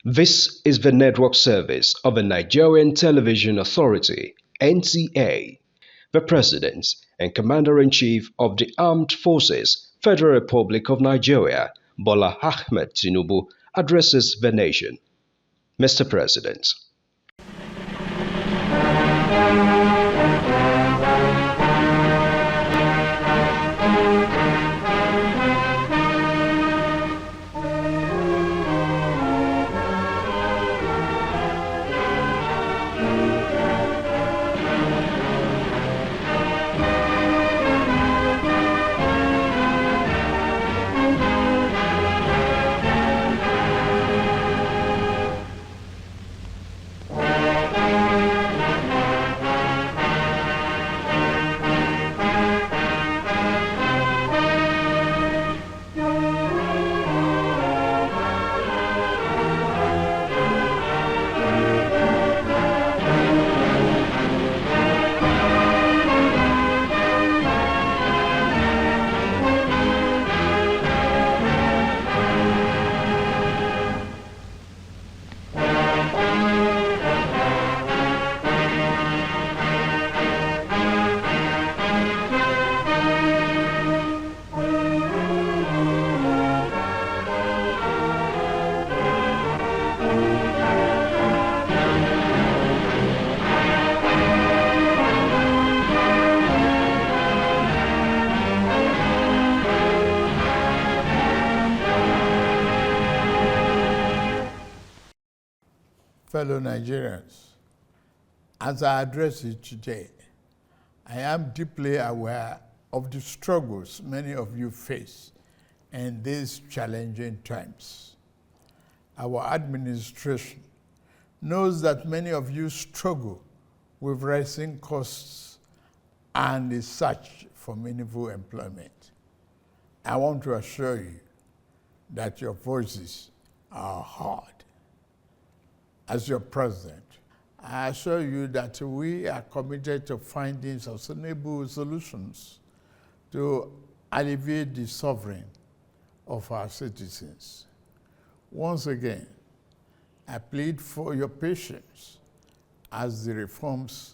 This is the network service of the Nigerian Television Authority, NTA. The President and Commander-in-Chief of the Armed Forces, Federal Republic of Nigeria, BOLA AHMED Tinubu, addresses the nation. Mr. President. Fellow Nigerians, as I address you today, I am deeply aware of the struggles many of you face in these challenging times. Our administration knows that many of you struggle with rising costs and the search for meaningful employment. I want to assure you that your voices are heard. As your president, I assure you that we are committed to finding sustainable solutions to alleviate the suffering of our citizens. Once again, I plead for your patience as the reforms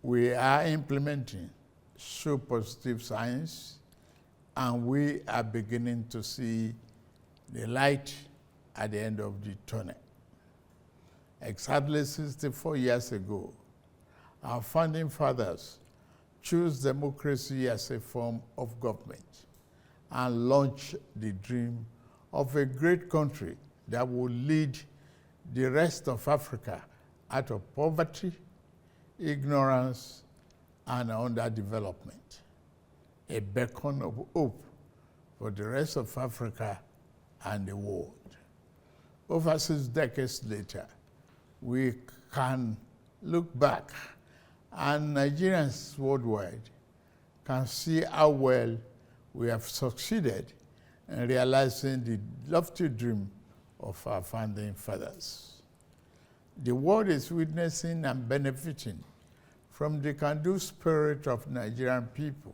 we are implementing show positive signs, and we are beginning to see the light at the end of the tunnel. Exactly 64 years ago, our founding fathers chose democracy as a form of government and launched the dream of a great country that would lead the rest of Africa out of poverty, ignorance, and underdevelopment. A beacon of hope for the rest of Africa and the world. Over 6 decades later, we can look back and Nigerians worldwide can see how well we have succeeded in realizing the lofty dream of our founding fathers. The world is witnessing and benefiting from the can-do spirit of Nigerian people,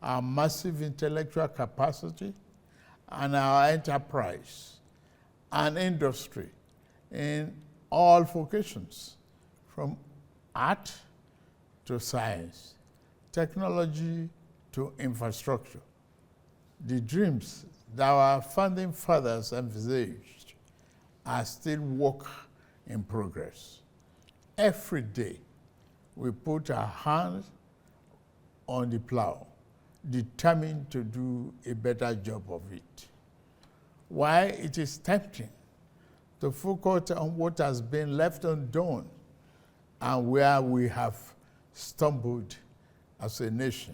our massive intellectual capacity, and our enterprise and industry in all vocations, from art to science, technology to infrastructure. The dreams that our founding fathers envisaged are still work in progress. Every day, we put our hands on the plow, determined to do a better job of it. While it is tempting to focus on what has been left undone and where we have stumbled as a nation,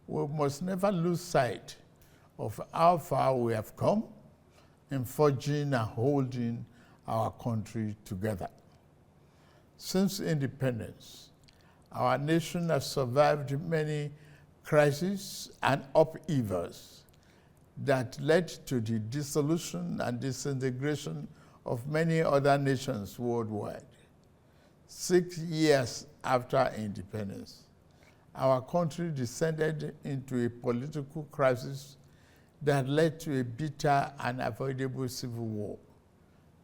we must never lose sight of how far we have come in forging and holding our country together. Since independence, our nation has survived many crises and upheavals that led to the dissolution and disintegration of many other nations worldwide. 6 years after independence, our country descended into a political crisis that led to a bitter and avoidable civil war.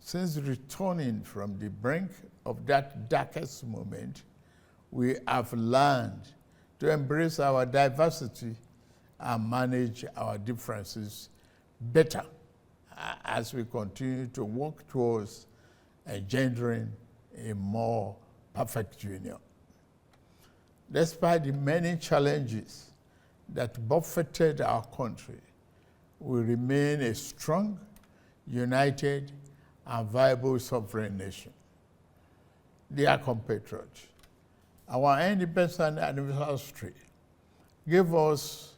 Since returning from the brink of that darkest moment, we have learned to embrace our diversity and manage our differences better as we continue to work towards engendering a more perfect union. Despite the many challenges that buffeted our country, we remain a strong, united, and viable sovereign nation. Dear compatriots, our independence anniversary gave us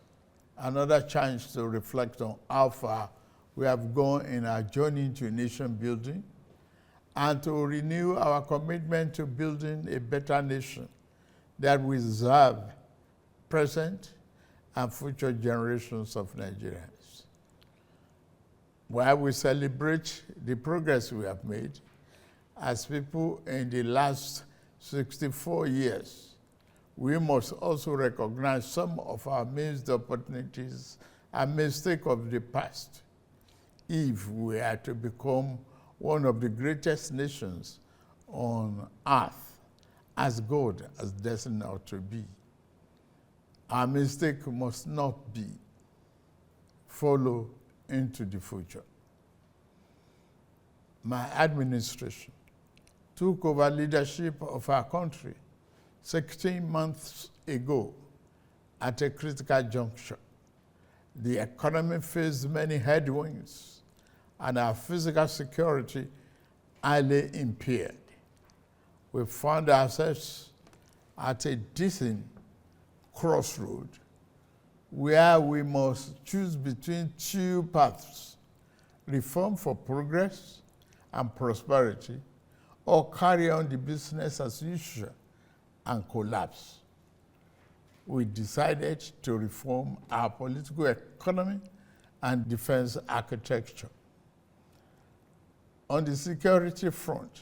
another chance to reflect on how far we have gone in our journey to nation building and to renew our commitment to building a better nation that will serve present and future generations of Nigerians. While we celebrate the progress we have made as people in the last 64 years, we must also recognize some of our missed opportunities and mistakes of the past if we are to become one of the greatest nations on earth, as God has destined us to be. Our mistake must not be follow into the future. My administration took over leadership of our country 16 months ago at a critical juncture. The economy faced many headwinds and our physical security highly impaired. We found ourselves at a distant crossroad where we must choose between two paths: reform for progress and prosperity, or carry on the business as usual and collapse. We decided to reform our political economy and defense architecture. On the security front,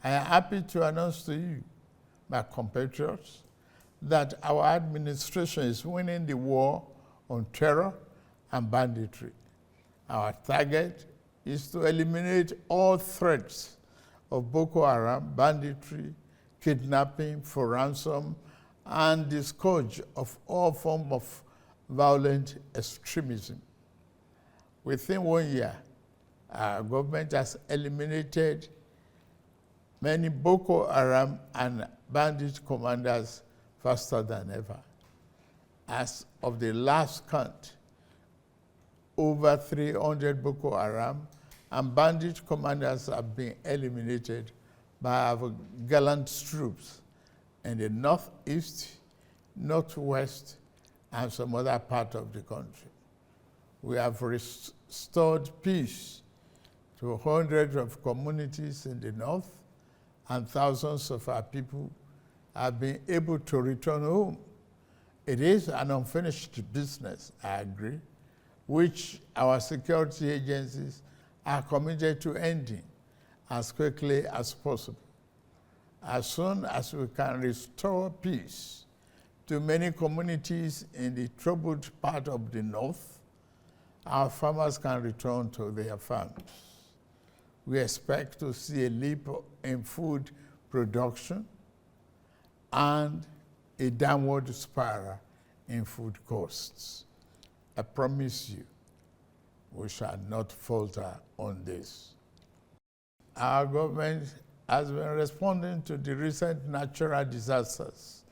I am happy to announce to you, my compatriots, that our administration is winning the war on terror and banditry. Our target is to eliminate all threats of Boko Haram, banditry, kidnapping for ransom, and the scourge of all forms of violent extremism. Within 1 year, our government has eliminated many Boko Haram and bandit commanders faster than ever. As of the last count, over 300 Boko Haram and bandit commanders have been eliminated by our gallant troops in the northeast, northwest, and some other part of the country. We have restored peace to hundreds of communities in the north, and thousands of our people have been able to return home. It is an unfinished business, I agree, which our security agencies are committed to ending as quickly as possible. As soon as we can restore peace to many communities in the troubled part of the north, our farmers can return to their farms. We expect to see a leap in food production and a downward spiral in food costs. I promise you, we shall not falter on this. Our government has been responding to the recent natural disasters,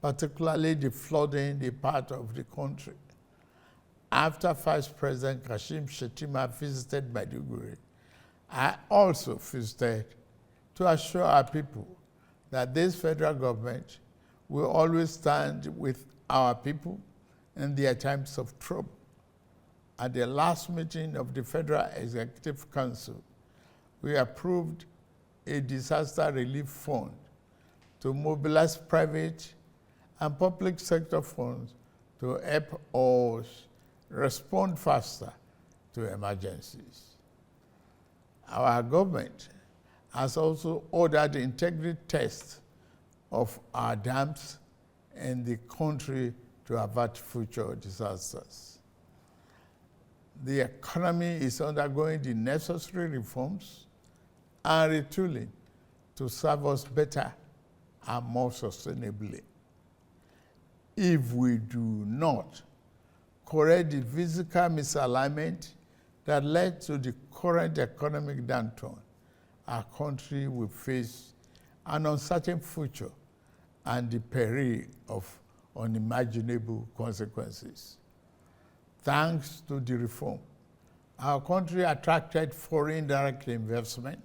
particularly the flooding in the part of the country. After Vice President Kashim Shettima visited Maiduguri, I also visited to assure our people that this federal government will always stand with our people in their times of trouble. At the last meeting of the Federal Executive Council, we approved a disaster relief fund to mobilize private and public sector funds to help us respond faster to emergencies. Our government has also ordered integrity tests of our dams in the country to avert future disasters. The economy is undergoing the necessary reforms and retooling to serve us better and more sustainably. If we do not correct the physical misalignment that led to the current economic downturn, our country will face an uncertain future and the peril of unimaginable consequences. Thanks to the reform, our country attracted foreign direct investment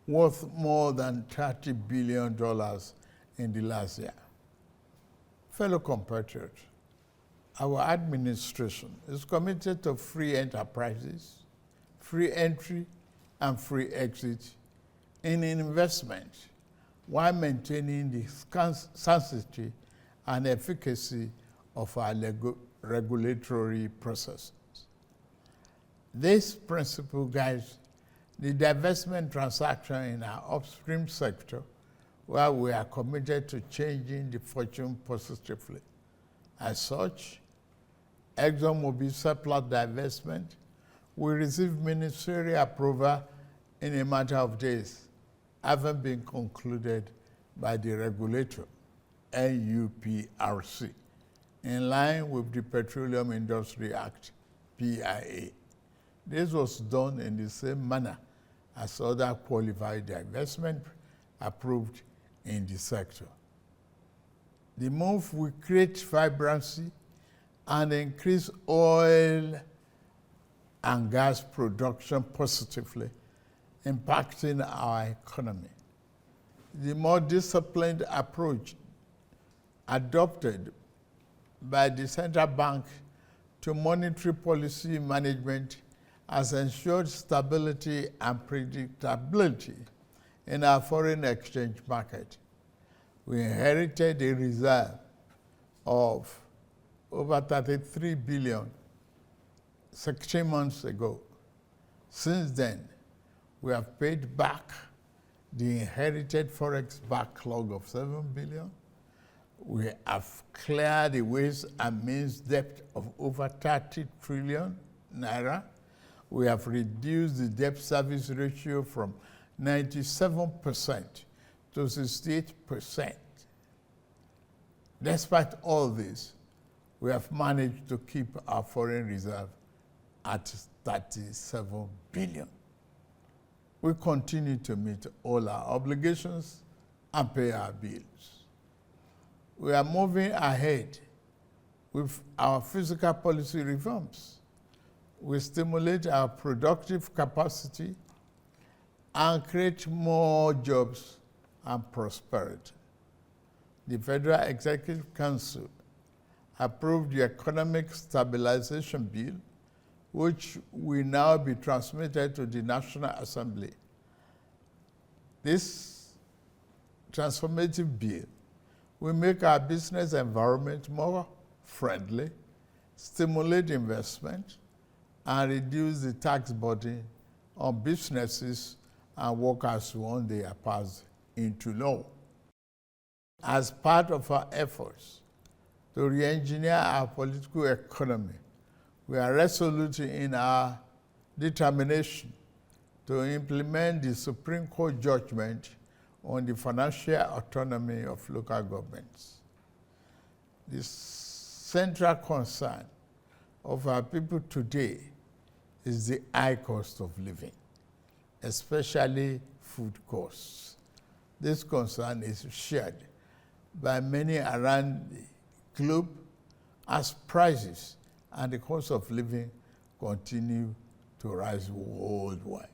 worth more than $30 billion in the last year. Fellow compatriots, our administration is committed to free enterprises, free entry, and free exit in investment while maintaining the sanctity and efficacy of our regulatory processes. This principle guides the divestment transaction in our upstream sector, where we are committed to changing the fortune positively. As such, ExxonMobil surplus divestment will receive ministerial approval in a matter of days, having been concluded by the regulator, NUPRC, in line with the Petroleum Industry Act, PIA. This was done in the same manner as other qualified divestment approved in the sector. The move will create vibrancy and increase oil and gas production positively, impacting our economy. The more disciplined approach adopted by the central bank to monetary policy management has ensured stability and predictability in our foreign exchange market. We inherited a reserve of over 33 billion 16 months ago. Since then, we have paid back the inherited forex backlog of 7 billion. We have cleared the ways and means debt of over 30 trillion naira. We have reduced the debt service ratio from 97% to 68%. Despite all this, we have managed to keep our foreign reserve at 37 billion. We continue to meet all our obligations and pay our bills. We are moving ahead with our fiscal policy reforms. We stimulate our productive capacity and create more jobs and prosperity. The Federal Executive Council approved the Economic Stabilization Bill, which will now be transmitted to the National Assembly. This transformative bill will make our business environment more friendly, stimulate investment, and reduce the tax burden on businesses and workers once they are passed into law. As part of our efforts to re-engineer our political economy, we are resolute in our determination to implement the Supreme Court judgment on the financial autonomy of local governments. The central concern of our people today is the high cost of living, especially food costs. This concern is shared by many around the globe as prices and the cost of living continue to rise worldwide.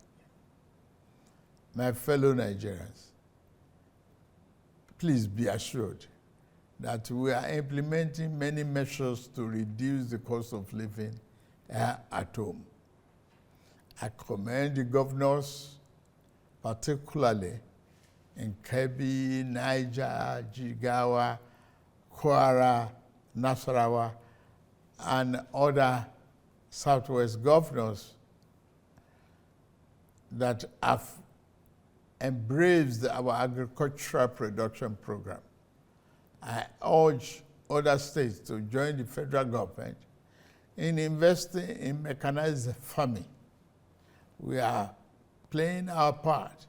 My fellow Nigerians, please be assured that we are implementing many measures to reduce the cost of living at home. I commend the governors, particularly in Kebbi, Niger, Jigawa, Kwara, Nasarawa, and other Southwest governors that have embraced our agricultural production program. I urge other states to join the federal government in investing in mechanized farming. We are playing our part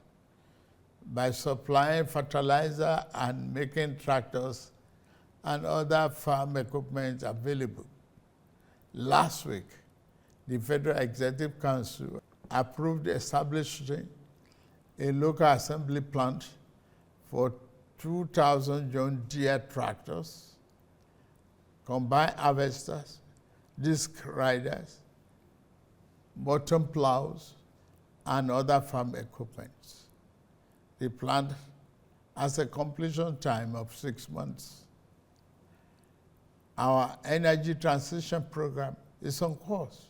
by supplying fertilizer and making tractors and other farm equipment available. Last week, the Federal Executive Council approved establishing a local assembly plant for 2,000 John Deere tractors, combine harvesters, disc riders, bottom plows, and other farm equipment. The plant has a completion time of 6 months. Our energy transition program is on course.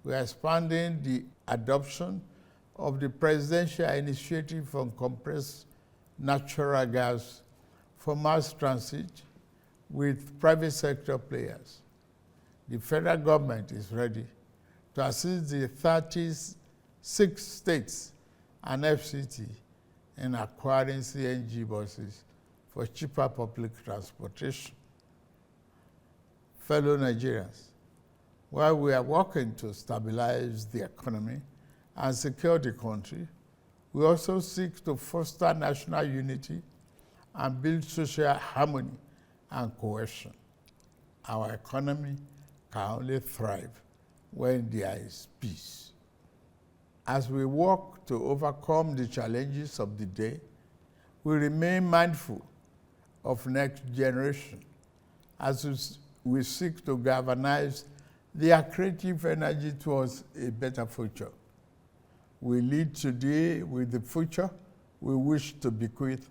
We are expanding the adoption of the presidential initiative on compressed natural gas for mass transit with private sector players. The federal government is ready to assist the 36 states and FCT in acquiring CNG buses for cheaper public transportation. Fellow Nigerians, while we are working to stabilize the economy and secure the country, we also seek to foster national unity and build social harmony and cohesion. Our economy can only thrive when there is peace. As we work to overcome the challenges of the day, we remain mindful of next generation as we seek to galvanize their creative energy towards a better future. We lead today with the future we wish to bequeath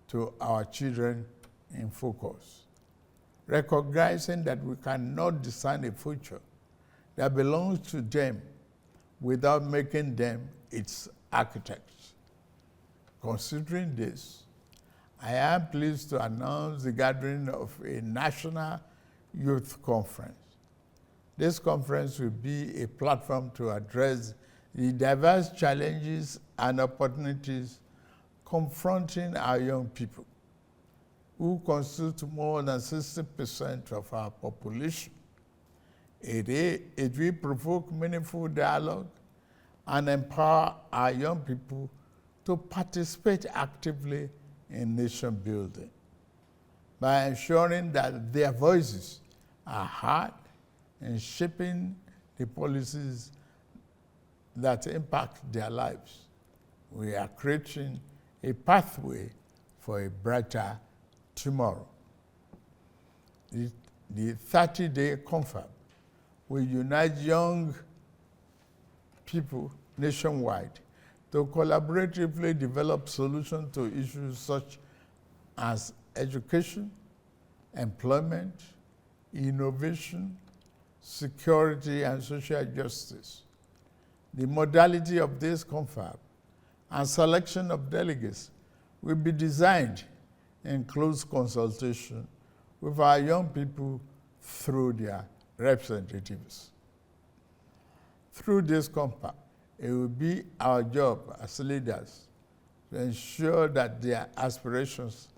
to our children in focus, recognizing that we cannot design a future that belongs to them without making them its architects. Considering this, I am pleased to announce the gathering of a national youth conference. This conference will be a platform to address the diverse challenges and opportunities confronting our young people, who constitute more than 60% of our population. It will provoke meaningful dialogue and empower our young people to participate actively in nation building by ensuring that their voices are heard in shaping the policies that impact their lives. We are creating a pathway for a brighter tomorrow. The 30-day confab will unite young people nationwide to collaboratively develop solutions to issues such as education, employment, innovation, security, and social justice. The modality of this confab and selection of delegates will be designed in close consultation with our young people through their representatives. Through this confab, it will be our job as leaders to ensure that their aspirations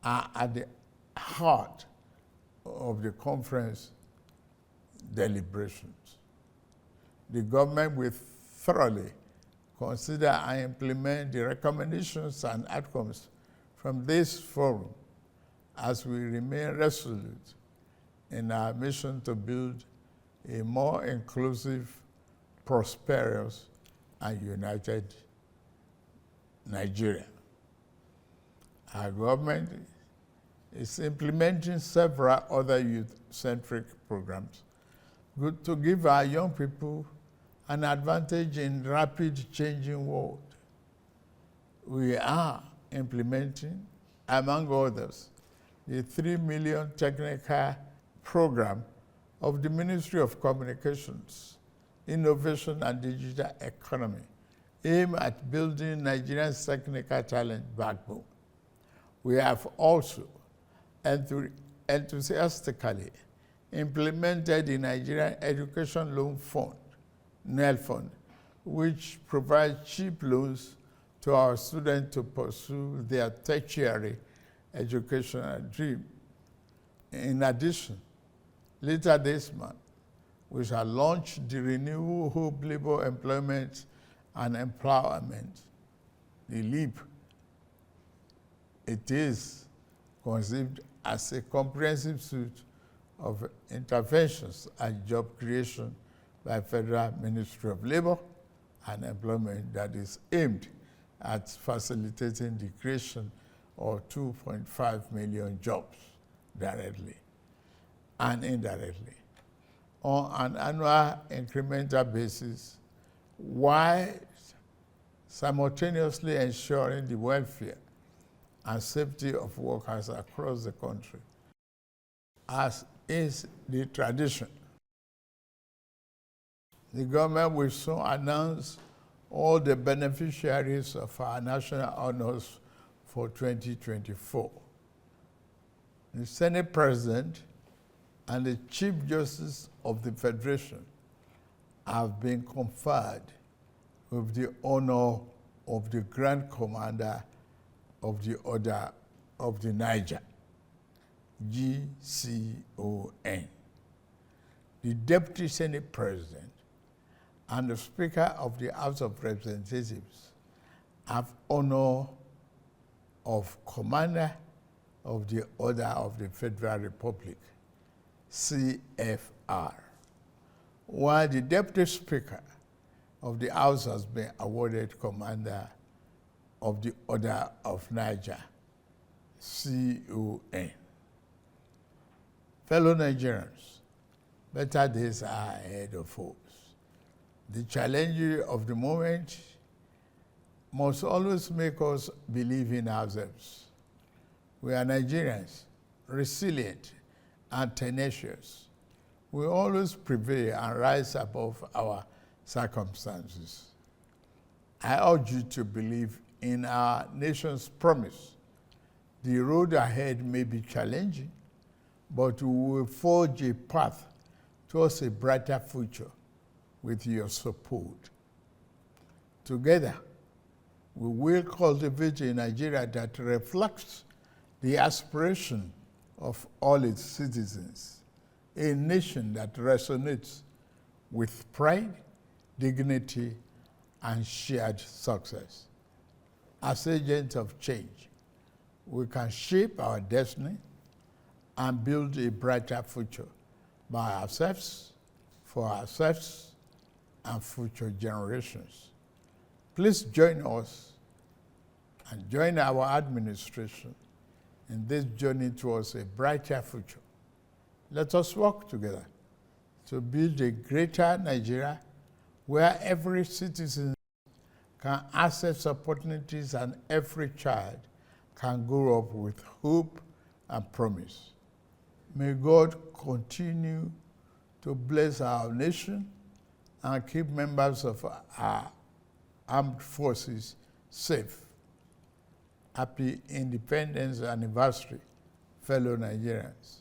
are at the heart of the conference deliberations. The government will thoroughly consider and implement the recommendations and outcomes from this forum as we remain resolute in our mission to build a more inclusive, prosperous, and united Nigeria. Our government is implementing several other youth-centric programs to give our young people an advantage in rapid changing world. We are implementing, among others, the 3 million technical program of the Ministry of Communications, Innovation and Digital Economy, aimed at building Nigeria's technical talent backbone. We have also enthusiastically implemented the Nigerian Education Loan Fund, NEL Fund, which provides cheap loans to our students to pursue their tertiary educational dream. In addition, later this month, we shall launch the Renewable Hope Labor Employment and Empowerment the LEAP, it is conceived as a comprehensive suite of interventions and job creation by Federal Ministry of Labor and Employment that is aimed at facilitating the creation of 2.5 million jobs directly and indirectly on an annual incremental basis, while simultaneously ensuring the welfare and safety of workers across the country, as is the tradition. The government will soon announce all the beneficiaries of our national honors for 2024. The Senate President and the Chief Justice of the Federation have been conferred with the honor of the Grand Commander of the Order of the Niger, GCON. The Deputy Senate President and the Speaker of the House of Representatives have honor of Commander of the Order of the Federal Republic, CFR, while the Deputy Speaker of the House has been awarded Commander of the Order of Niger, CON. Fellow Nigerians, better days are ahead of us. The challenge of the moment must always make us believe in ourselves. We are Nigerians, resilient and tenacious. We always prevail and rise above our circumstances. I urge you to believe in our nation's promise. The road ahead may be challenging, but we will forge a path towards a brighter future with your support. Together, we will cultivate a Nigeria that reflects the aspiration of all its citizens, a nation that resonates with pride, dignity, and shared success. As agents of change, we can shape our destiny and build a brighter future by ourselves, for ourselves, and future generations. Please join us and join our administration in this journey towards a brighter future. Let us work together to build a greater Nigeria where every citizen can access opportunities and every child can grow up with hope and promise. May God continue to bless our nation and keep members of our armed forces safe. Happy Independence Anniversary, fellow Nigerians.